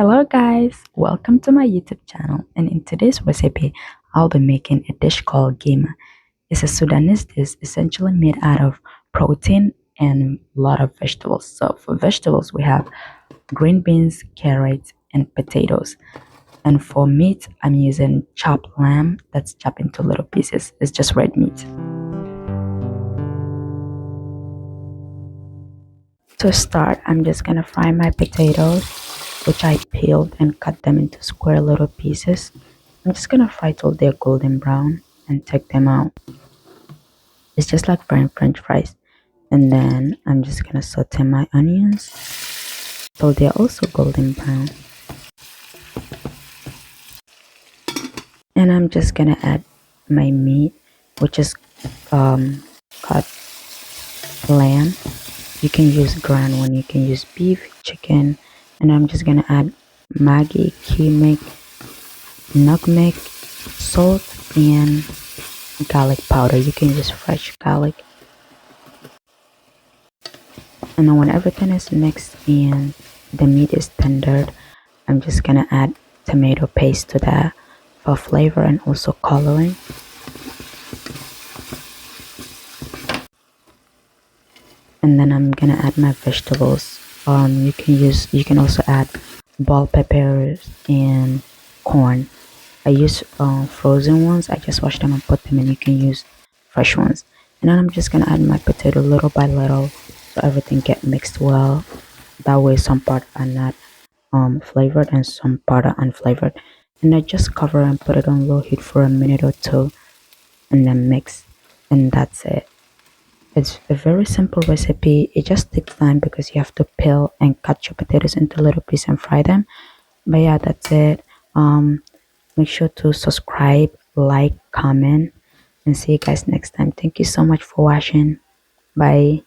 Hello guys, welcome to my YouTube channel, and in today's recipe I'll be making a dish called Geema. It's a Sudanese dish essentially made out of protein and a lot of vegetables. So for vegetables we have green beans, carrots and potatoes. And for meat I'm using chopped lamb that's chopped into little pieces. It's just red meat. To start, I'm just gonna fry my potatoes, which I peeled and cut them into square little pieces. I'm just gonna fry till they're golden brown and take them out. It's just like frying French fries. And then I'm just gonna saute my onions till they're also golden brown. And I'm just gonna add my meat, which is cut lamb. You can use ground one, you can use beef, chicken, and I'm just gonna add Maggi, Cumin, nutmeg, salt, and garlic powder. You can use fresh garlic. And then when everything is mixed and the meat is tendered, I'm just gonna add tomato paste to that for flavor and also coloring. And then I'm gonna add my vegetables. You can also add bell peppers and corn. I use frozen ones. I just wash them and put them in. You can use fresh ones. And then I'm just gonna add my potato little by little so everything get mixed well. That way some part are not flavored and some part are unflavored. And I just cover and put it on low heat for a minute or two and then mix, and that's it. It's a very simple recipe. It just takes time because you have to peel and cut your potatoes into little pieces and fry them. But yeah, that's it. Make sure to subscribe, like, comment, and see you guys next time. Thank you so much for watching. Bye.